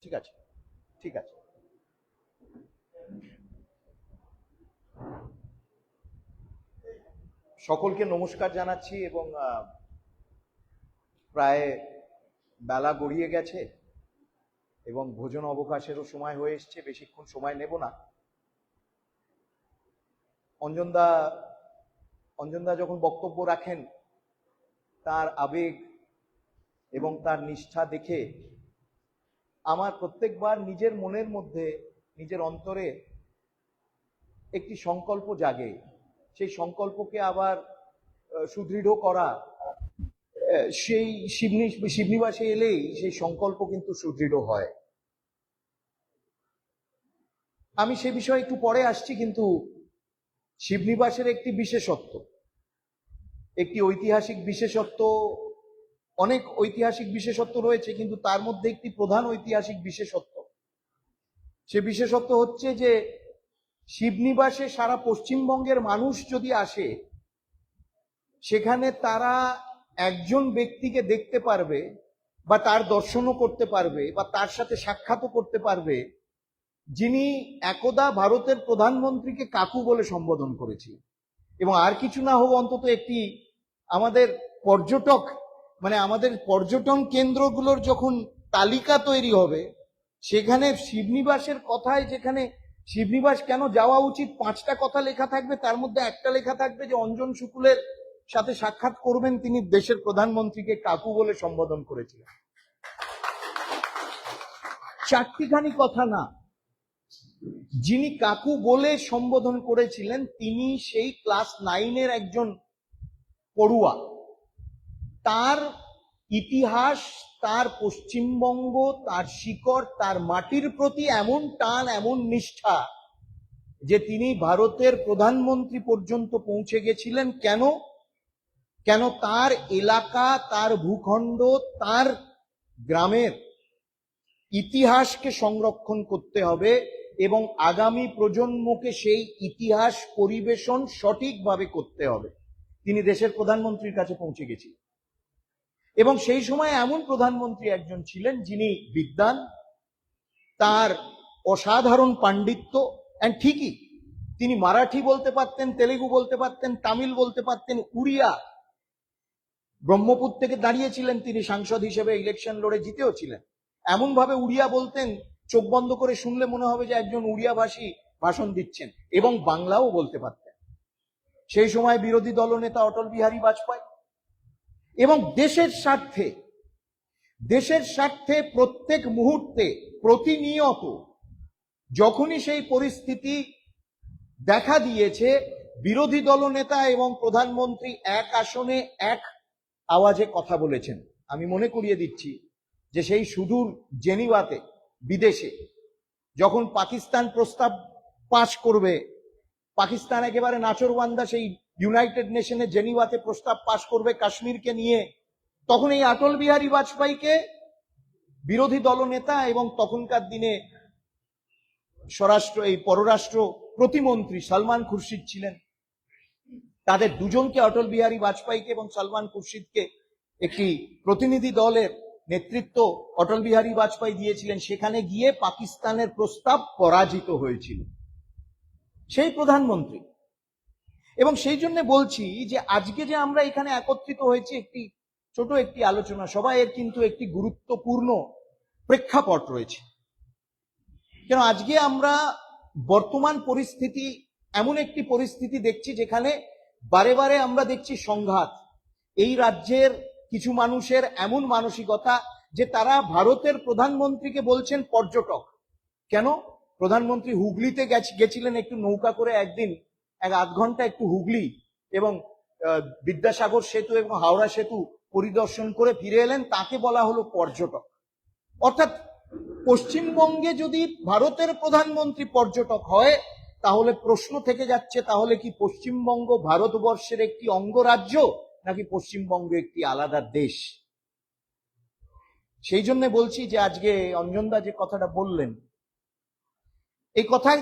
ঠিক আছে, ঠিক আছে। সকলকে নমস্কার জানাচ্ছি এবং প্রায় বেলা গড়িয়ে গেছে এবং ভোজন অবকাশেরও সময় হয়ে এসছে। বেশিক্ষণ সময় নেব না। অঞ্জনদা যখন বক্তব্য রাখেন, তার আবেগ এবং তার নিষ্ঠা দেখে আমার প্রত্যেকবার নিজের মনের মধ্যে, নিজের অন্তরে একটি সংকল্প জাগে। সেই সংকল্পকে আবার সুদৃঢ় করা, সেই শিবনিবাসে এলেই সেই সংকল্প কিন্তু সুদৃঢ় হয়। আমি সে বিষয়ে একটু পরে আসছি, কিন্তু শিবনিবাসের একটি বিশেষত্ব, একটি ঐতিহাসিক বিশেষত্ব, অনেক ঐতিহাসিক বিশেষত্ব রয়েছে, কিন্তু তার মধ্যে একটি প্রধান ঐতিহাসিক বিশেষত্ব, সে বিশেষত্ব হচ্ছে যে শিবনিবাসে সারা পশ্চিমবঙ্গের মানুষ যদি আসে, সেখানে তারা একজন ব্যক্তিকে দেখতে পারবে বা তার দর্শনও করতে পারবে বা তার সাথে সাক্ষাৎও করতে পারবে, যিনি একদা ভারতের প্রধানমন্ত্রীকে কাকু বলে সম্বোধন করেছিল। এবং আর কিছু না হোক, অন্তত একটি আমাদের পর্যটক, মানে আমাদের পর্যটন কেন্দ্রগুলোর যখন তালিকা তৈরি হবে, সেখানে শিবনিবাসের কথায়, যেখানে শিবনিবাস কেন যাওয়া উচিত 5টা কথা লেখা থাকবে, তার মধ্যে একটা লেখা থাকবে যে অঞ্জন শুকুলের সাথে সাক্ষাৎ করবেন, তিনি দেশের প্রধানমন্ত্রীকে কাকু বলে সম্বোধন করেছিলেন। 4টিখানি কথা না, যিনি কাকু বলে সম্বোধন করেছিলেন তিনি সেই ক্লাস 9-এর একজন পড়ুয়া। তার ইতিহাস, তার পশ্চিমবঙ্গ, তার শিকড়, তার মাটির প্রতি এমন টান, এমন নিষ্ঠা যে তিনি ভারতের প্রধানমন্ত্রী পর্যন্ত পৌঁছে গেছিলেন। কেন তার এলাকা, তার ভূখণ্ড, তার গ্রামের ইতিহাসকে সংরক্ষণ করতে হবে এবং আগামী প্রজন্মকে সেই ইতিহাস পরিবেশন সঠিকভাবে করতে হবে। তিনি দেশের প্রধানমন্ত্রীর কাছে পৌঁছে গেছিলেন এবং সেই সময় এমন প্রধানমন্ত্রী একজন ছিলেন যিনি বিদ্বান, তার অসাধারণ পাণ্ডিত্য, এন্ড ঠিকই তিনি মারাঠি বলতে পারতেন, তেলেগু বলতে পারতেন, তামিল বলতে পারতেন, উড়িয়া, ব্রহ্মপুর থেকে দাঁড়িয়েছিলেন তিনি সাংসদ হিসেবে, ইলেকশন লড়ে জিতেও ছিলেন। এমন ভাবে উড়িয়া বলতেন, চোখ বন্ধ করে শুনলে মনে হবে যে একজন উড়িয়া ভাষী ভাষণ দিচ্ছেন। এবং বাংলাও বলতে পারতেন। সেই সময় বিরোধী দলনেতা অটল বিহারী বাজপেয়ী। এবং দেশের স্বার্থে প্রত্যেক মুহূর্তে, প্রতিনিয়ত যখনই সেই পরিস্থিতি দেখা দিয়েছে, বিরোধী দলনেতা এবং প্রধানমন্ত্রী এক আসনে এক আওয়াজে কথা বলেছেন। আমি মনে করিয়ে দিচ্ছি যে সেই সুদূর জেনিভাতে, বিদেশে, যখন পাকিস্তান প্রস্তাব পাশ করবে, পাকিস্তান একেবারে নাচরবান্দা সেই ইউনাইটেড নেশনে জেনিভাতে প্রস্তাব পাশ করবে কাশ্মীরকে নিয়ে, তখন এই অটল বিহারী বাজপেয়ীকে বিরোধী দলনেতা এবং তখনকার দিনে পররাষ্ট্র প্রতিমন্ত্রী সালমান খুরশিদ ছিলেন, তাদের দুজনকে, অটল বিহারী বাজপেয়ীকে এবং সালমান খুরশিদকে, একটি প্রতিনিধি দলের নেতৃত্ব অটল বিহারী বাজপেয়ী দিয়েছিলেন। সেখানে গিয়ে পাকিস্তানের প্রস্তাব পরাজিত হয়েছিল সেই প্রধানমন্ত্রী। এবং সেই জন্য বলছি যে আজকে যে আমরা এখানে একত্রিত হয়েছি, একটি আলোচনা সভা, এর কিন্তু একটি গুরুত্বপূর্ণ প্রেক্ষাপট রয়েছে। কেন আজকে আমরা বর্তমান পরিস্থিতি, এমন একটি পরিস্থিতি দেখছি যেখানে বারে বারে আমরা দেখছি সংঘাত। এই রাজ্যের কিছু মানুষের এমন মানসিকতা যে তারা ভারতের প্রধানমন্ত্রীকে বলছেন পর্যটক। কেন? প্রধানমন্ত্রী হুগলিতে গেছিলেন একটু নৌকা করে, একদিন 1-8 ঘন্টা একটু হুগলি এবং বিদ্যাসাগর সেতু এবং হাওড়া সেতু পরিদর্শন করে ফিরে এলেন, তাকে বলা হলো পর্যটক। অর্থাৎ পশ্চিমবঙ্গে যদি ভারতের প্রধানমন্ত্রী পর্যটক হয়, তাহলে প্রশ্ন থেকে যাচ্ছে, তাহলে কি পশ্চিমবঙ্গ ভারতবর্ষের একটি অঙ্গরাজ্য, নাকি পশ্চিমবঙ্গ একটি আলাদা দেশ? সেই জন্য বলছি যে আজকে অঞ্জনদা যে কথাটা বললেন, এই কথাই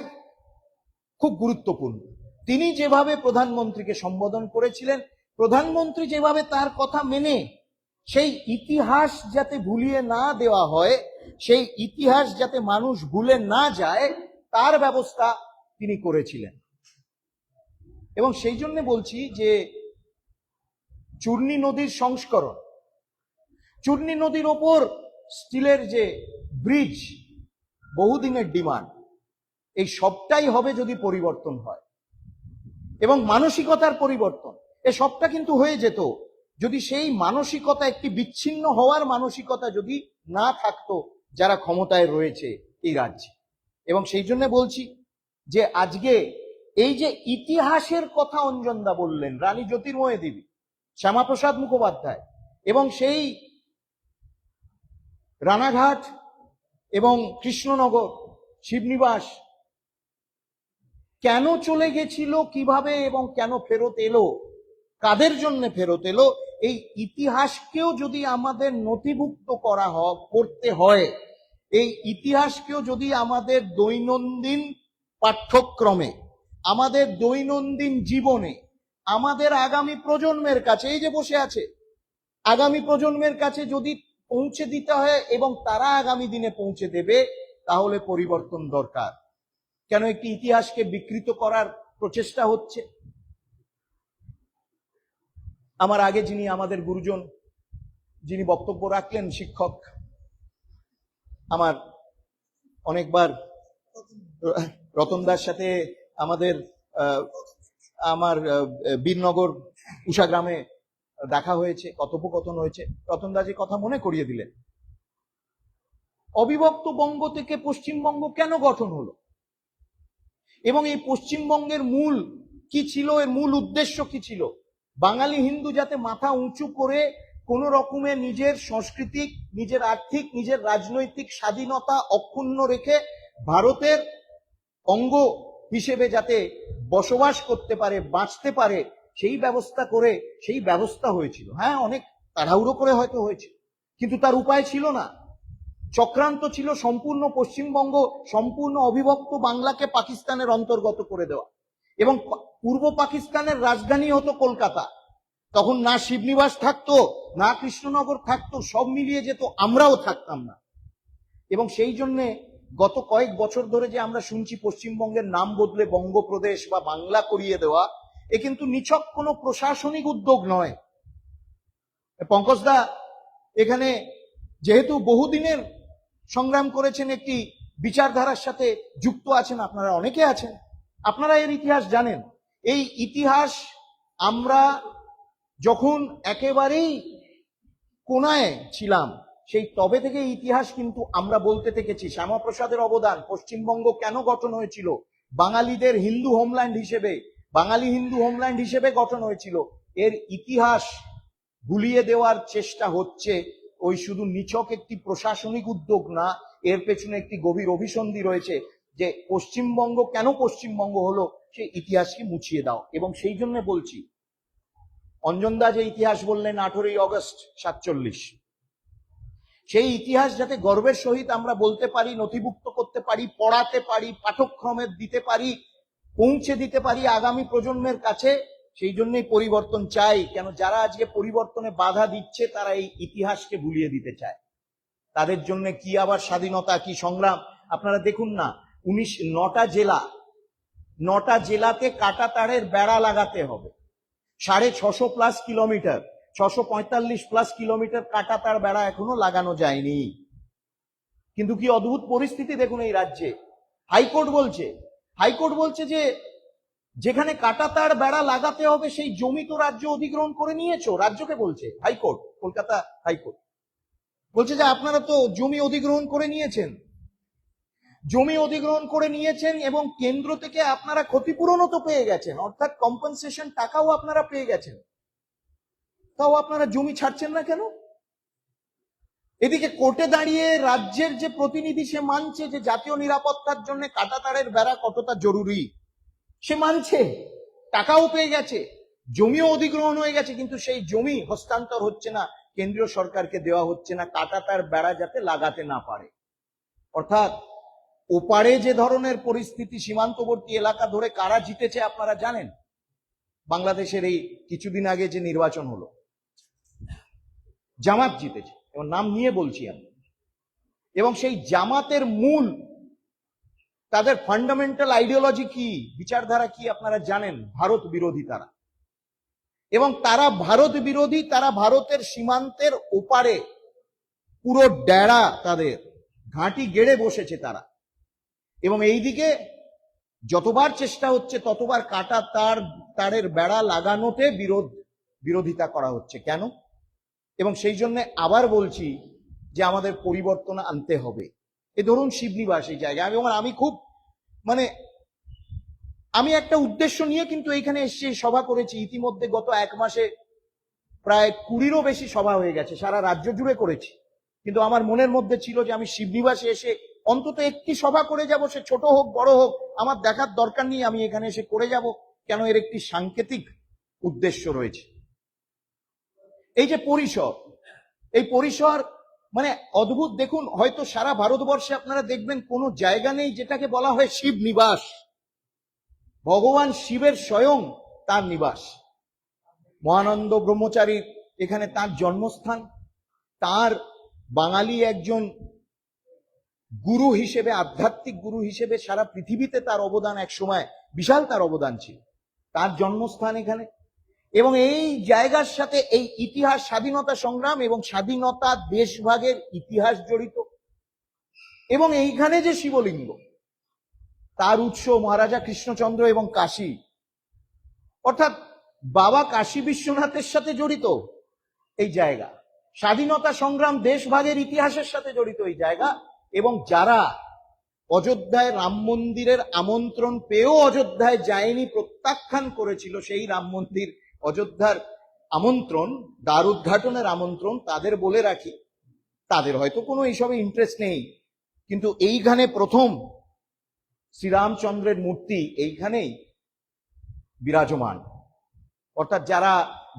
খুব গুরুত্বপূর্ণ। তিনি যেভাবে প্রধানমন্ত্রীকে সম্বোধন করেছিলেন, প্রধানমন্ত্রী যেভাবে তার কথা মেনে সেই ইতিহাস যাতে ভুলিয়ে না দেওয়া হয়, সেই ইতিহাস যাতে মানুষ ভুলে না যায় তার ব্যবস্থা তিনি করেছিলেন। এবং সেই জন্য বলছি যে চূর্ণী নদীর সংস্করণ, চূর্ণী নদীর ওপর স্টিলের যে ব্রিজ, বহুদিনের ডিমান্ড, এই সবটাই হবে যদি পরিবর্তন হয় এবং মানসিকতার পরিবর্তন। এ সবটা কিন্তু হয়ে যেত যদি সেই মানসিকতা, একটি বিচ্ছিন্ন হওয়ার মানসিকতা যদি না থাকতো যারা ক্ষমতায় রয়েছে এই রাজ্যে। এবং সেই জন্য বলছি যে আজকে এই যে ইতিহাসের কথা অঞ্জনদা বললেন, রানী জ্যোতির্ময় দেবী, শ্যামাপ্রসাদ মুখোপাধ্যায়, এবং সেই রানাঘাট এবং কৃষ্ণনগর শিবনিবাস কেন চলে গেছিল, কিভাবে এবং কেন ফেরত এলো, কাদের জন্য ফেরত এলো, এই ইতিহাসকেও যদি আমাদের নথিভুক্ত করতে হয়, এই ইতিহাসকেও যদি আমাদের দৈনন্দিন পাঠ্যক্রমে, আমাদের দৈনন্দিন জীবনে, আমাদের আগামী প্রজন্মের কাছে, এই যে বসে আছে, আগামী প্রজন্মের কাছে যদি পৌঁছে দিতে হয় এবং তারা আগামী দিনে পৌঁছে দেবে, তাহলে পরিবর্তন দরকার। কেন একটি ইতিহাসকে বিকৃত করার প্রচেষ্টা হচ্ছে? আমার আগে যিনি আমাদের গুরুজন, যিনি বক্তব্য রাখলেন, শিক্ষক, আমার অনেকবার রতনদার সাথে আমার বীরনগর উষাগ্রামে দেখা হয়েছে, কথোপকথন হয়েছে। রতনদা যে কথা মনে করিয়ে দিলেন, অবিভক্ত বঙ্গ থেকে পশ্চিমবঙ্গ কেন গঠন হলো এবং এই পশ্চিমবঙ্গের মূল কি ছিল, এর মূল উদ্দেশ্য কি ছিল? বাঙালি হিন্দু যাতে মাথা উঁচু করে কোন রকমের নিজের সাংস্কৃতিক, নিজের আর্থিক, নিজের রাজনৈতিক স্বাধীনতা অক্ষুণ্ণ রেখে ভারতের অঙ্গ হিসেবে যাতে বসবাস করতে পারে, বাঁচতে পারে, সেই ব্যবস্থা করে, সেই ব্যবস্থা হয়েছিল। হ্যাঁ, অনেক তাড়াহুড়ো করে হয়তো হয়েছে, কিন্তু তার উপায় ছিল না। চক্রান্ত ছিল সম্পূর্ণ পশ্চিমবঙ্গ, সম্পূর্ণ অবিভক্ত বাংলাকে পাকিস্তানের অন্তর্গত করে দেওয়া, এবং পূর্ব পাকিস্তানের রাজধানী হতো কলকাতা। তখন না শিবনিবাস থাকতো, না কৃষ্ণনগর থাকতো, সব মিলিয়ে যেত, আমরাও থাকতাম না। এবং সেই জন্য গত কয়েক বছর ধরে যে আমরা শুনছি পশ্চিমবঙ্গের নাম বদলে বঙ্গপ্রদেশ বা বাংলা করিয়ে দেওয়া, এ কিন্তু নিছক কোনো প্রশাসনিক উদ্যোগ নয়। পঙ্কজদা এখানে যেহেতু বহুদিনের সংগ্রাম করেছেন, একটি বিচারধারার সাথে যুক্ত আছেন, আপনারা অনেকে আছেন, আপনারা এর ইতিহাস জানেন। এই ইতিহাস আমরা যখন একেবারেই কোনায় ছিলাম, সেই তবে থেকে ইতিহাস কিন্তু আমরা বলতে থেকেছি। শ্যামাপ্রসাদের অবদান, পশ্চিমবঙ্গ কেন গঠন হয়েছিল, বাঙালিদের হিন্দু হোমল্যান্ড হিসেবে, বাঙালি হিন্দু হোমল্যান্ড হিসেবে গঠন হয়েছিল, এর ইতিহাস ভুলিয়ে দেওয়ার চেষ্টা হচ্ছে। ওই শুধু নিছক একটি প্রশাসনিক উদ্যোগ না, এর পেছনে একটি গভীর অভিসন্ধি রয়েছে যে পশ্চিমবঙ্গ কেন পশ্চিমবঙ্গ হলো, সেই ইতিহাসকে মুছিয়ে দাও। এবং সেই জন্য বলছি, অঞ্জনদা যে ইতিহাস বললেন 18ই অগস্ট 47, সেই ইতিহাস যাতে গর্বের সহিত আমরা বলতে পারি, নথিভুক্ত করতে পারি, পড়াতে পারি, পাঠ্যক্রমে দিতে পারি, পৌঁছে দিতে পারি আগামী প্রজন্মের কাছে, সেই জন্যই পরিবর্তন চাই। কেন যারা আজকে পরিবর্তনে বাধা দিচ্ছে, তারা এই ইতিহাসকে ভুলিয়ে দিতে চায়। তাদের জন্য কি আবার স্বাধীনতা, কি সংগ্রাম? আপনারা দেখুন না, 9টা জেলা, 9টা জেলাতে কাঁটাতারের বেড়া লাগাতে হবে, 650+ কিলোমিটার, 645+ কিলোমিটার কাঁটাতার বেড়া এখনো লাগানো যায়নি। কিন্তু কি অদ্ভুত পরিস্থিতি দেখুন এই রাজ্যে। হাইকোর্ট বলছে যে যেখানে কাঁটাতার বেড়া লাগাতে হবে সেই জমি তো রাজ্য অধিগ্রহণ করে নিয়েছো। রাজ্যকে বলছে হাইকোর্ট, কলকাতা হাইকোর্ট বলছে যে আপনারা তো জমি অধিগ্রহণ করে নিয়েছেন, জমি অধিগ্রহণ করে নিয়েছেন এবং কেন্দ্র থেকে আপনারা ক্ষতিপূরণও তো পেয়ে গেছেন, অর্থাৎ কম্পেনসেশন টাকাও আপনারা পেয়ে গেছেন, তাও আপনারা জমি ছাড়ছেন না কেন? এদিকে কোর্টে দাঁড়িয়ে রাজ্যের যে প্রতিনিধি, সে মানছে যে জাতীয় নিরাপত্তার জন্য কাঁটাতারের বেড়া কতটা জরুরি, সে মানছে, টাকাও পেয়ে গেছে, জমিও অধিগ্রহণ হয়ে গেছে, কিন্তু সেই জমি হস্তান্তর হচ্ছে না, কেন্দ্রীয় সরকারকে দেওয়া হচ্ছে না, কাঁটাতার বেড়া যাতে লাগাতে না পারে। অর্থাৎ ওপারে যে ধরনের পরিস্থিতি, সীমান্তবর্তী এলাকা ধরে কারা জিতেছে আপনারা জানেন। বাংলাদেশের এই কিছুদিন আগে যে নির্বাচন হলো, জামাত জিতেছে, এবং নাম নিয়ে বলছি আমি। এবং সেই জামাতের মূল তাদের ফান্ডামেন্টাল আইডিওলজি কি, বিচারধারা কি আপনারা জানেন? ভারত বিরোধী তারা। এবং তারা ভারত বিরোধী, তারা ভারতের সীমান্তের ওপারে পুরো ডেরা তাদের ঘাঁটি গেড়ে বসেছে তারা। এবং এইদিকে যতবার চেষ্টা হচ্ছে ততবার কাটা তারের বেড়া লাগানোতে বিরোধিতা করা হচ্ছে। কেন? এবং সেই জন্য আবার বলছি যে আমাদের পরিবর্তন আনতে হবে। এ ধরুন শিবনিবাস এই জায়গায় আমি খুব আমি একটা উদ্দেশ্য নিয়ে কিন্তু এইখানে এসে সভা করেছি। ইতিমধ্যে গত 1 মাসে প্রায় 20-এরও বেশি সভা হয়ে গেছে, সারা রাজ্য জুড়ে করেছি। কিন্তু আমার মনের মধ্যে ছিল যে আমি শিবনিবাসে এসে অন্তত একটি সভা করে যাব, সে ছোট হোক বড় হোক আমার দেখার দরকার নেই, আমি এখানে এসে করে যাব। কেন? এর একটি সাংকেতিক উদ্দেশ্য রয়েছে। এই যে পরিসর, এই পরিসর অদ্ভুত। দেখুন, হয়তো সারা ভারতবর্ষে আপনারা দেখবেন কোনো জায়গা নেই যেটাকে বলা হয় শিব নিবাস। ভগবান শিবের স্বয়ং তার নিবাস। মহানন্দ ব্রহ্মচারীর এখানে তার জন্মস্থান। তার বাঙালি একজন গুরু হিসেবে, আধ্যাত্মিক গুরু হিসেবে সারা পৃথিবীতে তার অবদান এক সময় বিশাল, তার অবদান ছিল। তার জন্মস্থান এখানে। এবং এই জায়গার সাথে এই ইতিহাস, স্বাধীনতা সংগ্রাম এবং স্বাধীনতা দেশভাগের ইতিহাস জড়িত। এবং এইখানে যে শিবলিঙ্গ, তার উৎস মহারাজা কৃষ্ণচন্দ্র এবং কাশী, অর্থাৎ বাবা কাশী বিশ্বনাথের সাথে জড়িত এই জায়গা। স্বাধীনতা সংগ্রাম, দেশভাগের ইতিহাসের সাথে জড়িত এই জায়গা। এবং যারা অযোধ্যায় রাম মন্দিরের আমন্ত্রণ পেয়েও অযোধ্যায় যায়নি, প্রত্যাখ্যান করেছিল সেই রাম মন্দির, অযোধ্যার আমন্ত্রণ, দ্বার উদ্ঘাটনের আমন্ত্রণ, তাদের বলে রাখি, তাদের হয়তো কোনো এইসবে ইন্টারেস্ট নেই, কিন্তু এইখানে প্রথম শ্রীরামচন্দ্রের মূর্তি এইখানেই বিরাজমান। অর্থাৎ যারা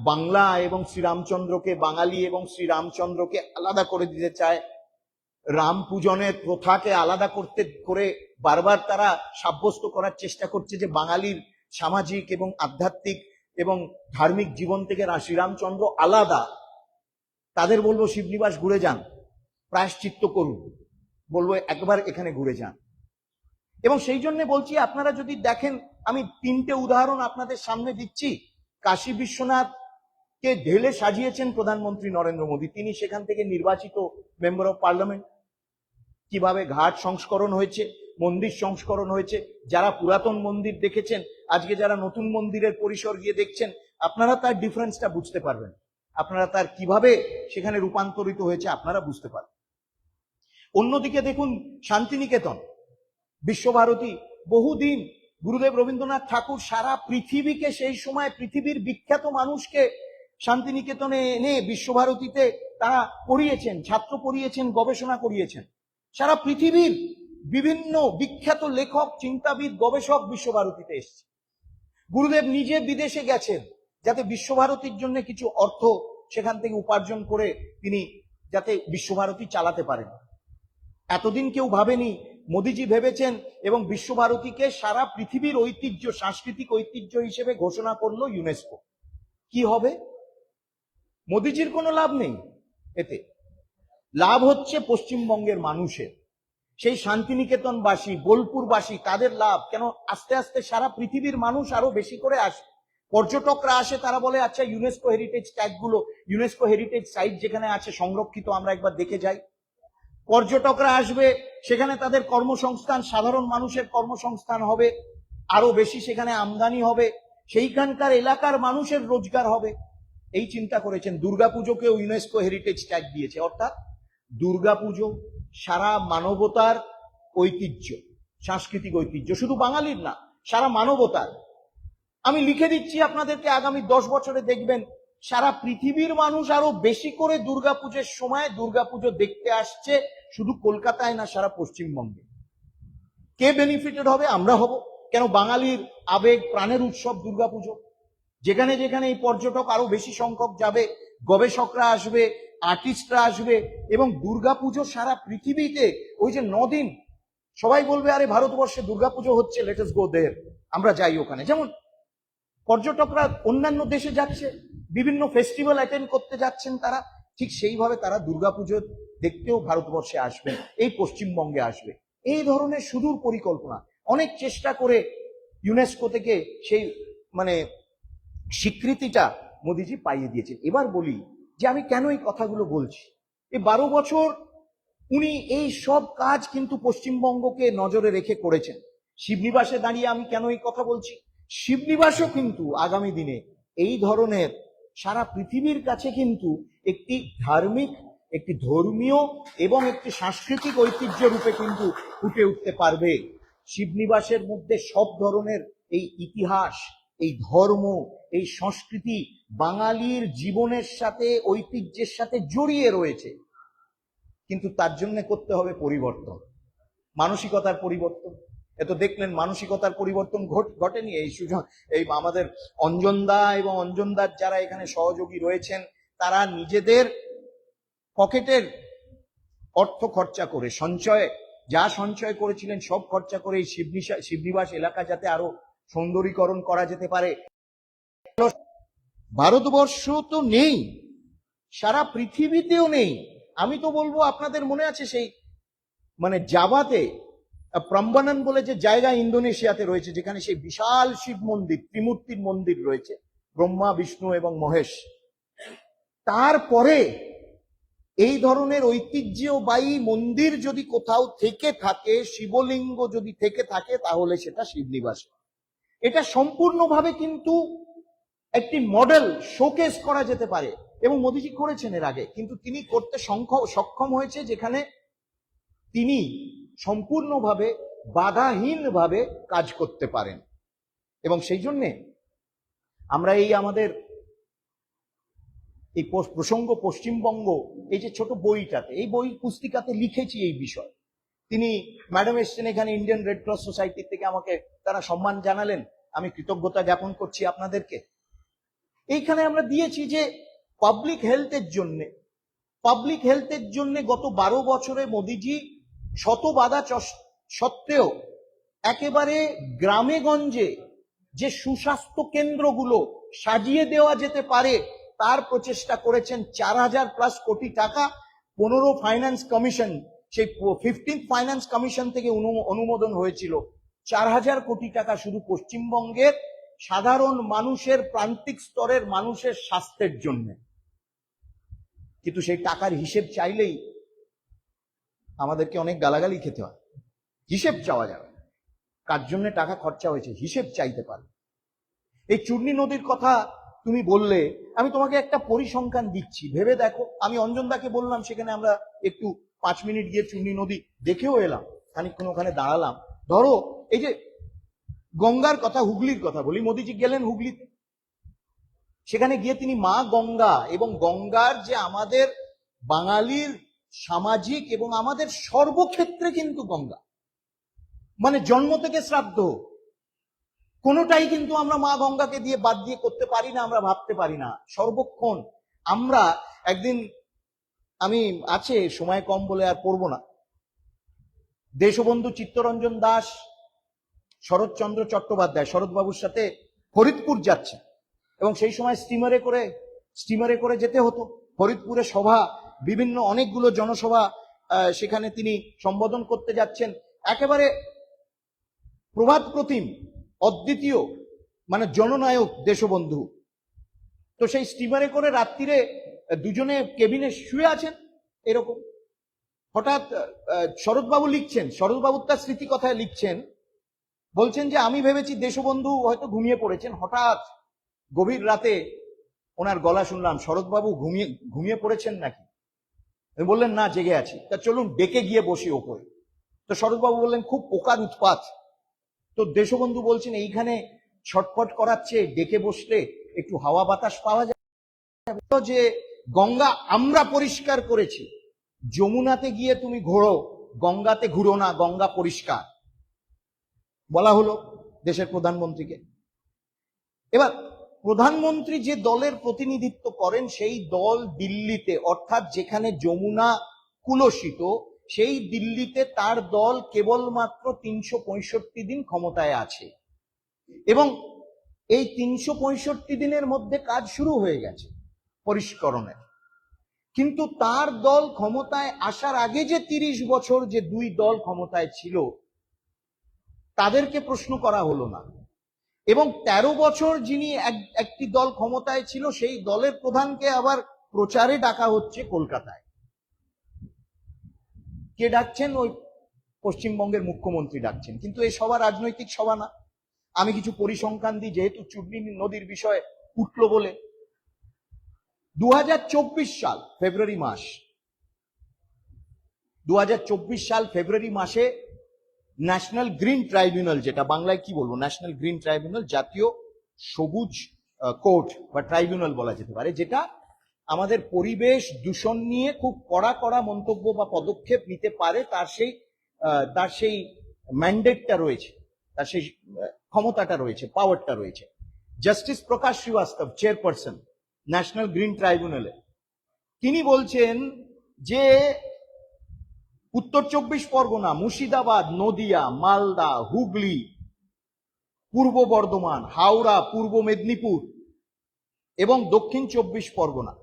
বাংলা এবং শ্রীরামচন্দ্রকে, বাঙালি এবং শ্রীরামচন্দ্রকে আলাদা করে দিতে চায়, রাম পূজনের প্রথাকে আলাদা করে বারবার তারা সাব্যস্ত করার চেষ্টা করছে যে বাঙালির সামাজিক এবং আধ্যাত্মিক এবং ধার্মিক জীবন থেকে শ্রীরামচন্দ্র আলাদা, তাদের বলবো শিবনিবাস ঘুরে যান, প্রায়শ্চিত্ত করুন, বলবো একবার এখানে ঘুরে যান। এবং সেই জন্য বলছি, আপনারা যদি দেখেন, আমি 3টে উদাহরণ আপনাদের সামনে দিচ্ছি। কাশী বিশ্বনাথকে ঢেলে সাজিয়েছেন প্রধানমন্ত্রী নরেন্দ্র মোদী, তিনি সেখান থেকে নির্বাচিত মেম্বার অফ পার্লামেন্ট। কিভাবে ঘাট সংস্করণ হয়েছে, মন্দির সংস্করণ হয়েছে। যারা পুরাতন মন্দির দেখেছেন, আজকে যারা নতুন মন্দিরের পরিসর গিয়ে দেখছেন, আপনারা তার ডিফারেন্সটা বুঝতে পারবেন, আপনারা তার কিভাবে সেখানে রূপান্তরিত হয়েছে আপনারা বুঝতে পারবেন। অন্যদিকে দেখুন শান্তিনিকেতন, বিশ্বভারতী, বহুদিন গুরুদেব রবীন্দ্রনাথ ঠাকুর সারা পৃথিবীকে, সেই সময় পৃথিবীর বিখ্যাত মানুষকে শান্তিনিকেতনে এনে বিশ্বভারতীতে তারা পড়িয়েছেন, ছাত্র পড়িয়েছেন, গবেষণা করিয়েছেন। সারা পৃথিবীর বিভিন্ন বিখ্যাত লেখক, চিন্তাবিদ, গবেষক বিশ্বভারতীতে এসেছে। গুরুদেব নিজে বিদেশে গেছেন যাতে বিশ্বভারতীর জন্য কিছু অর্থ সেখান থেকে উপার্জন করে তিনি যাতে বিশ্বভারতী চালাতে পারেন। এতদিন কেউ ভাবেনি, মোদিজি ভেবেছেন এবং বিশ্বভারতীকে সারা পৃথিবীর ঐতিহ্য, সাংস্কৃতিক ঐতিহ্য হিসেবে ঘোষণা করলো ইউনেস্কো। কি হবে? মোদিজির কোনো লাভ নেই এতে, লাভ হচ্ছে পশ্চিমবঙ্গের মানুষের, সেই শান্তিনিকেতনবাসী, বোলপুরবাসী, তাদের লাভ। কেন? আস্তে আস্তে সারা পৃথিবীর মানুষ আরো বেশি করে আসে, পর্যটকরা আসে, তারা বলে আচ্ছা ইউনেস্কো হেরিটেজ ট্যাগ গুলো, ইউনেস্কো হেরিটেজ সাইট যেখানে আছে সংরক্ষিত, আমরা একবার দেখে যাই। পর্যটকরা আসবে, সেখানে তাদের কর্মসংস্থান, সাধারণ মানুষের কর্মসংস্থান হবে, আরো বেশি সেখানে আমদানি হবে, সেইখানকার এলাকার মানুষের রোজগার হবে। এই চিন্তা করেছেন। দুর্গাপুজোকেও ইউনেস্কো হেরিটেজ ট্যাগ দিয়েছে, অর্থাৎ দুর্গাপুজো সারা মানবতার ঐতিহ্য, সাংস্কৃতিক ঐতিহ্য, শুধু বাঙালির না, সারা মানবতার। আমি লিখে দিচ্ছি আপনাদেরকে, আগামী 10 বছরে দেখবেন সারা পৃথিবীর মানুষ আরো বেশি করে দুর্গাপুজোর সময় দুর্গাপুজো দেখতে আসছে, শুধু কলকাতায় না, সারা পশ্চিমবঙ্গে। কে বেনিফিটেড হবে? আমরা হব। কেন? বাঙালির আবেগ, প্রাণের উৎসব দুর্গাপুজো। যেখানে যেখানে এই পর্যটক আরো বেশি সংখ্যক যাবে, গবেষকরা আসবে, আর্টিস্টরা আসবে, এবং দুর্গাপুজো সারা পৃথিবীতে, ওই যে 9 দিন সবাই বলবে আরে ভারতবর্ষে দুর্গাপুজো হচ্ছে, লেট আস গো দেয়ার, আমরা যাই ওখানে। যেমন পর্যটকরা অন্যান্য দেশে যাচ্ছে, বিভিন্ন ফেস্টিভ্যাল অ্যাটেন্ড করতে যাচ্ছেন তারা, ঠিক সেইভাবে তারা দুর্গাপুজোর দেখতেও ভারতবর্ষে আসবেন, এই পশ্চিমবঙ্গে আসবে। এই ধরনের সুদূর পরিকল্পনা, অনেক চেষ্টা করে ইউনেস্কো থেকে সেই মানে স্বীকৃতিটা মোদিজি পাইয়ে দিয়েছেন। এবার বলি যে আমি কেন এই কথাগুলো বলছি। এই 12 বছর উনি এই সব কাজ কিন্তু পশ্চিমবঙ্গকে নজরে রেখে করেছেন। শিবনিবাসে দাঁড়িয়ে আমি কেন এই কথা বলছি, শিবনিবাসও কিন্তু আগামী দিনে এই ধরনের সারা পৃথিবীর কাছে কিন্তু একটি ধার্মিক, একটি ধর্মীয় এবং একটি সাংস্কৃতিক ঐতিহ্য রূপে কিন্তু ফুটে উঠতে পারবে। শিবনিবাসের মধ্যে সব ধরনের এই ইতিহাস, এই ধর্ম, এই সংস্কৃতি বাঙালির জীবনের সাথে, ঐতিহ্যের সাথে জড়িয়ে রয়েছে। কিন্তু তার জন্য করতে হবে পরিবর্তন, মানসিকতার পরিবর্তন। এত দেখলেন মানসিকতার পরিবর্তন ঘটেনি। এই আমাদের অঞ্জনদা এবং অঞ্জনদার যারা এখানে সহযোগী রয়েছেন, তারা নিজেদের পকেটের অর্থ খরচা করে, যা সঞ্চয় করেছিলেন সব খরচা করে এই শিবনিবাস এলাকা যাতে আরো সৌন্দর্যীকরণ করা যেতে পারে। ভারতবর্ষ তো নেই, সারা পৃথিবীতেও নেই। আমি তো বলবো, আপনাদের মনে আছে সেই মানে জাভাতে প্রাম্বানন বলে যে জায়গা ইন্দোনেশিয়াতে রয়েছে, যেখানে সেই বিশাল শিব মন্দির, ত্রিমূর্তির মন্দির রয়েছে, ব্রহ্মা, বিষ্ণু এবং মহেশ। তারপরে এই ধরনের ঐতিহ্যবাহী মন্দির যদি কোথাও থেকে থাকে, শিবলিঙ্গ যদি থেকে থাকে, তাহলে সেটা শিবনিবাস। এটা সম্পূর্ণভাবে কিন্তু একটি মডেল শোকেস করা যেতে পারে, এবং মোদিজি করেছেন এর আগে, কিন্তু তিনি করতে সক্ষম হয়েছে যেখানে তিনি সম্পূর্ণভাবে বাধাহীনভাবে কাজ করতে পারেন। এবং সেই জন্যে আমরা এই আমাদের এই প্রসঙ্গ পশ্চিমবঙ্গ, এই যে ছোট বইটাতে, এই বই পুস্তিকাতে লিখেছি এই বিষয়। তিনি ম্যাডাম এসছেন এখানে ইন্ডিয়ান রেড ক্রস সোসাইটি থেকে, আমাকে তারা সম্মান জানালেন, আমি কৃতজ্ঞতা জ্ঞাপন করছি আপনাদেরকে। এইখানে আমরা দিয়েছি যে পাবলিক হেলথের জন্য গত 12 বছরে মোদিজি শত বাধা সত্ত্বেও একেবারে গ্রামে গঞ্জে যে সুস্বাস্থ্য কেন্দ্রগুলো সাজিয়ে দেওয়া যেতে পারে তার প্রচেষ্টা করেছেন। 4000+ কোটি টাকা 15 ফাইন্যান্স কমিশন, সেই 15th ফাইন্যান্স কমিশন থেকে অনুমোদন হয়েছিল। 4000 কোটি টাকা শুধু পশ্চিমবঙ্গের সাধারণ মানুষের, প্রান্তিক স্তরের মানুষের স্বাস্থ্যের জন্য। কিন্তু সেই টাকার হিসেব চাইলেই আমাদেরকে অনেক গালাগালি খেতে হয়। হিসেব চাওয়া যাবে, কার জন্য টাকা খরচা হয়েছে হিসেব চাইতে পারে। এই চূর্ণী নদীর কথা তুমি বললে, আমি তোমাকে একটা পরিসংখ্যান দিচ্ছি, ভেবে দেখো। আমি অঞ্জনদাকে বললাম, সেখানে আমরা একটু 5 মিনিট গিয়ে চূর্ণী নদী দেখেও এলাম, খানিকক্ষণ ওখানে দাঁড়ালাম। ধরো এই যে গঙ্গার কথা, হুগলির কথা বলি, মোদিজি গেলেন হুগলিতে, সেখানে গিয়ে তিনি মা গঙ্গা এবং গঙ্গার যে আমাদের বাঙালির সামাজিক এবং আমাদের সর্বক্ষেত্রে কিন্তু গঙ্গা মানে জন্ম থেকে শ্রাদ্ধ কোনোটাই কিন্তু আমরা মা গঙ্গাকে দিয়ে বাদ দিয়ে করতে পারি না, আমরা ভাবতে পারি না। সর্বক্ষণ আমরা একদিন, আমি আছে সময় কম বলে আর পড়বো না, দেশবন্ধু চিত্তরঞ্জন দাস, শরৎচন্দ্র চট্টোপাধ্যায় শরৎবাবুর সাথে ফরিদপুর যাচ্ছে, এবং সেই সময় স্টিমারে করে যেতে হতো। ফরিদপুরে সভা, বিভিন্ন অনেকগুলো জনসভা, সেখানে তিনি সম্বোধন করতে যাচ্ছেন। একেবারে প্রভাত প্রতিম, অদ্বিতীয়, মানে জননায়ক দেশবন্ধু। তো সেই স্টিমারে করে রাত্রিরে দুজনে কেবিনে শুয়ে আছেন এরকম। হঠাৎ শরৎবাবু লিখছেন, শরৎবাবু তার স্মৃতি কথায় লিখছেন, বলছেন যে আমি ভেবেছি দেশবন্ধু হয়তো ঘুমিয়ে পড়েছেন, হঠাৎ গভীর রাতে ওনার গলা শুনলাম, শরৎবাবু ঘুমিয়ে পড়েছেন নাকি? বললেন না, জেগে আছি। তা চলুন ডেকে গিয়ে বসি ওপরে। তো শরৎবাবু বললেন খুব পোকার উৎপাত। তো দেশবন্ধু বলছেন এইখানে ছটফট করাচ্ছে, ডেকে বসলে একটু হাওয়া বাতাস পাওয়া যাবে। যে গঙ্গা আমরা পরিষ্কার করেছি, যমুনাতে গিয়ে তুমি ঘোরো, গঙ্গাতে ঘুরো না, গঙ্গা পরিষ্কার, বলা হলো দেশের প্রধানমন্ত্রীকে। এবার প্রধানমন্ত্রী যে দলের প্রতিনিধিত্ব করেন, সেই দল দিল্লিতে, অর্থাৎ যেখানে যমুনা কুলসিত, সেই দিল্লিতে তার দল কেবলমাত্র 365 দিন ক্ষমতায় আছে, এবং এই 365 দিনের মধ্যে কাজ শুরু হয়ে গেছে পরিষ্করণের। কিন্তু তার দল ক্ষমতায় আসার আগে যে 30 বছর যে দুই দল ক্ষমতায় ছিল তাদেরকে প্রশ্ন করা হলো না, এবং 13 বছর যিনি একটি দল ক্ষমতায় ছিল সেই দলের প্রধানকে আবার প্রচারে ডাকা হচ্ছে কলকাতায়। কে ডাকছেন? ওই পশ্চিমবঙ্গের মুখ্যমন্ত্রী ডাকছেন। কিন্তু এই সভা রাজনৈতিক সভা না। আমি কিছু পরিসংখ্যান দিই, যেহেতু চূর্ণী নদীর বিষয় উঠলো বলে। 2024 সাল ফেব্রুয়ারি মাস, 2024 সাল ফেব্রুয়ারি মাসে ন্যাশনাল গ্রিন ট্রাইব্যুনাল, যেটা বাংলায় কি বলবো, ন্যাশনাল গ্রিন ট্রাইব্যুনাল, জাতীয় সবুজ কোর্ট বা ট্রাইব্যুনাল বলা যেতে পারে, যেটা আমাদের পরিবেশ দূষণ নিয়ে খুব কড়া কড়া মন্তব্য বা পদক্ষেপ নিতে পারে, তার সেই ম্যান্ডেটটা রয়েছে, তার সেই ক্ষমতাটা রয়েছে, পাওয়ারটা রয়েছে। জাস্টিস প্রকাশ শ্রীবাস্তব, চেয়ারপারসন ন্যাশনাল গ্রিন ট্রাইব্যুনালে, তিনি বলছেন যে উত্তর 24 পরগনা, মুর্শিদাবাদ, নদিয়া, মালদা, হুগলি, পূর্ব বর্ধমান, হাওড়া, পূর্ব মেদিনীপুর এবং দক্ষিণ 24 পরগনা,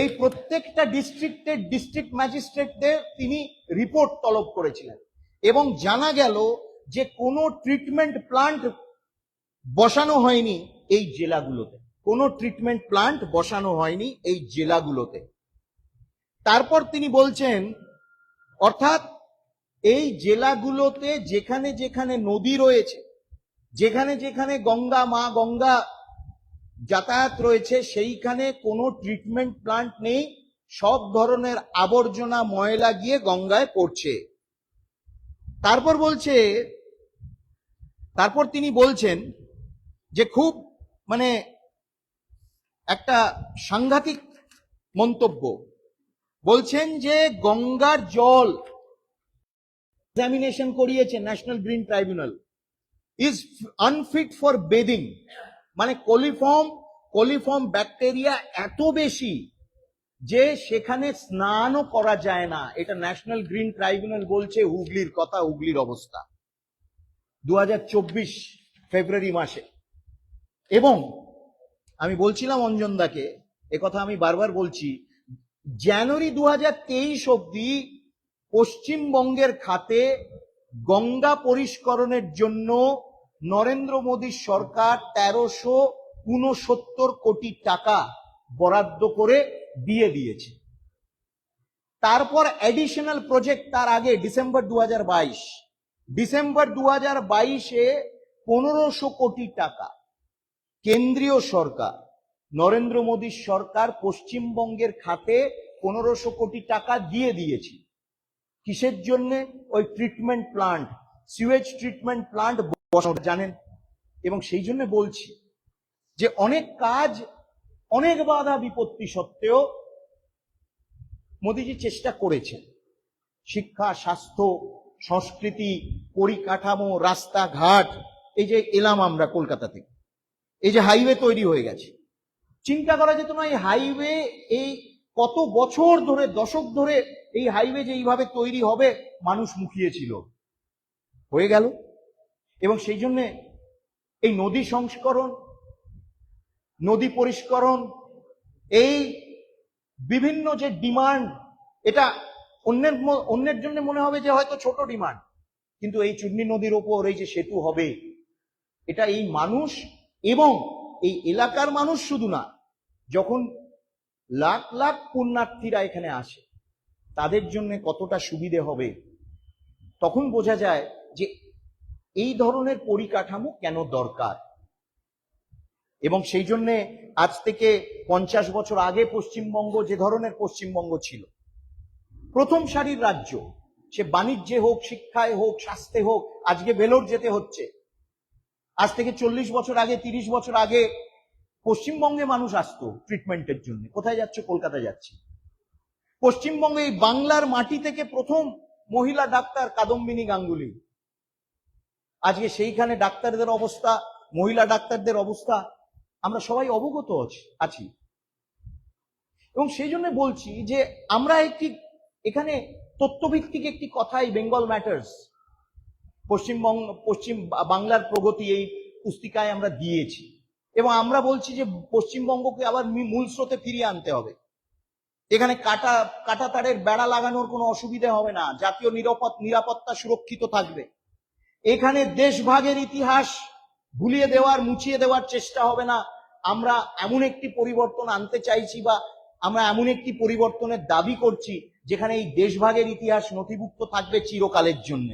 এই প্রত্যেকটা ডিস্ট্রিক্টের ডিস্ট্রিক্ট ম্যাজিস্ট্রেটদের তিনি রিপোর্ট তলব করেছিলেন, এবং জানা গেল যে কোনো ট্রিটমেন্ট প্লান্ট বসানো হয়নি এই জেলাগুলোতে, কোনো ট্রিটমেন্ট প্লান্ট বসানো হয়নি এই জেলাগুলোতে। তারপর তিনি বলছেন, অর্থাৎ এই জেলাগুলোতে যেখানে যেখানে নদী রয়েছে, যেখানে যেখানে মা গঙ্গা যাতায়াত রয়েছে, সেইখানে কোনো ট্রিটমেন্ট প্লান্ট নেই, সব ধরনের আবর্জনা ময়লা গিয়ে গঙ্গায় পড়ছে। তারপর তিনি বলছেন যে খুব মানে একটা সাংঘাতিক মন্তব্য, বলছেন যে গঙ্গার জল এক্সামিনেশন করিয়েছে national green tribunal, is unfit for bathing, মানে কোলিফর্ম ব্যাকটেরিয়া এত বেশি যে সেখানে স্নানও করা যায় না। এটা ন্যাশনাল গ্রিন ট্রাইব্যুনাল বলছে, হুগলির কথা, হুগলির অবস্থা 2024 ফেব্রুয়ারি মাসে। এবং আমি বলছিলাম অঞ্জনদাকে, একথা আমি বারবার বলছি, জানুয়ারি 2023 অব্দি পশ্চিমবঙ্গের খাতে গঙ্গা পরিষ্করণের জন্য নরেন্দ্র মোদীর সরকার 1369 কোটি টাকা বরাদ্দ করে দিয়ে দিয়েছে। তারপর অ্যাডিশনাল প্রজেক্ট তার আগে ডিসেম্বর 2022-এ 1500 কোটি টাকা কেন্দ্রীয় সরকার, নরেন্দ্র মোদীর সরকার পশ্চিমবঙ্গের খাতে 1500 কোটি টাকা দিয়ে দিয়েছে। কিসের জন্য? ওই treatment plant, sewage treatment plant বসানো, জানেন। এবং সেই জন্য বলছি যে অনেক কাজ, অনেক বাধা বিপত্তি সত্ত্বেও মোদীজি চেষ্টা করেছেন। শিক্ষা, স্বাস্থ্য, সংস্কৃতি, পরিকাঠামো, রাস্তাঘাট, এই যে এলাম আমরা কলকাতা থেকে, এই যে হাইওয়ে তৈরি হয়ে গেছে, চিন্তা করা যেত না এই হাইওয়ে, এই কত বছর ধরে, দশক ধরে এই হাইওয়ে যে এইভাবে তৈরি হবে মানুষ মুখিয়েছিল, হয়ে গেল। এবং সেই জন্য এই নদী সংস্করণ, নদী পরিষ্করণ, এই বিভিন্ন যে ডিমান্ড, এটা অন্যের জন্য মনে হবে যে হয়তো ছোট ডিমান্ড, কিন্তু এই চূর্ণী নদীর ওপর এই যে সেতু হবে, এটা এই মানুষ এবং এই এলাকার মানুষ শুধু না, যখন লাখ লাখ পুণ্যার্থীরা এখানে আসে তাদের জন্য কতটা সুবিধে হবে, তখন বোঝা যায় যে এই ধরনের পরিকাঠামো কেন দরকার। এবং সেই জন্য আজ থেকে 50 বছর আগে পশ্চিমবঙ্গ যে ধরনের পশ্চিমবঙ্গ ছিল, প্রথম সারির রাজ্য, সে বাণিজ্যে হোক, শিক্ষায় হোক, স্বাস্থ্যে হোক, আজকে ভেলোর যেতে হচ্ছে। আজ থেকে 40 বছর আগে, 30 বছর আগে পশ্চিমবঙ্গে মানুষ আসতো ট্রিটমেন্টের জন্য। কোথায় যাচ্ছে? কলকাতা যাচ্ছে। পশ্চিমবঙ্গে এই বাংলার মাটি থেকে প্রথম মহিলা ডাক্তার কাদম্বিনী গাঙ্গুলি, আজকে সেইখানে ডাক্তারদের অবস্থা, মহিলা ডাক্তারদের অবস্থা আমরা সবাই অবগত আছি। এবং সেই জন্য বলছি যে আমরা এখানে তথ্যভিত্তিক একটি কথাই, বেঙ্গল ম্যাটার্স, পশ্চিম বাংলার প্রগতি, এই পুস্তিকায় আমরা দিয়েছি। এবং আমরা বলছি যে পশ্চিমবঙ্গকে আবার মূল স্রোতে ফিরিয়ে আনতে হবে। এখানে কাটা তারের বেড়া লাগানোর কোনো অসুবিধা হবে না, জাতীয় নিরাপত্তা সুরক্ষিত থাকবে। এখানে দেশভাগের ইতিহাস ভুলিয়ে দেওয়ার, মুছিয়ে দেওয়ার চেষ্টা হবে না। আমরা এমন একটি পরিবর্তন আনতে চাইছি বা আমরা এমন একটি পরিবর্তনের দাবি করছি যেখানে এই দেশভাগের ইতিহাস নথিভুক্ত থাকবে চিরকালের জন্য।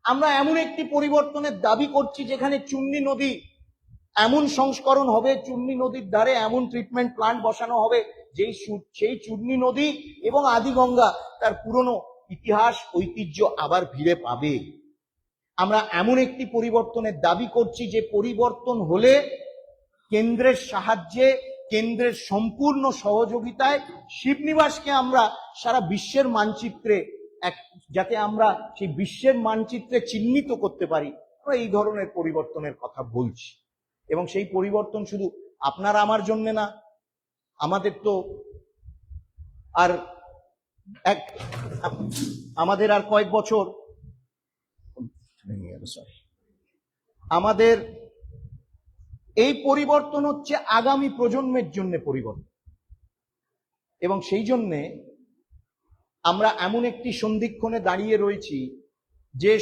আমরা এমন একটি পরিবর্তনের দাবি করছি যেখানে চুন্নি নদী এমন সংস্করণ হবে, চুন্নি নদীর ধারে এমন ট্রিটমেন্ট প্লান্ট বসানো হবে সেই চুন্নি নদী এবং আদিগঙ্গা তার পুরনো ইতিহাস ঐতিহ্য আবার ফিরে পাবে। আমরা এমন একটি পরিবর্তনের দাবি করছি যে পরিবর্তন হলে কেন্দ্রের সাহায্যে, কেন্দ্রের সম্পূর্ণ সহযোগিতায় শিবনিবাসকে আমরা সারা বিশ্বের মানচিত্রে যাতে আমরা সেই বিশ্বের মানচিত্রে চিহ্নিত করতে পারি, আমরা এই ধরনের পরিবর্তনের কথা বলছি। এবং সেই পরিবর্তন শুধু আপনার আমার জন্য না, আমাদের তো আর আমাদের আর কয়েক বছর, আমাদের এই পরিবর্তন হচ্ছে আগামী প্রজন্মের জন্য পরিবর্তন। এবং সেই জন্যে আমরা এমন একটি সন্ধিক্ষণে দাঁড়িয়ে রয়েছি যে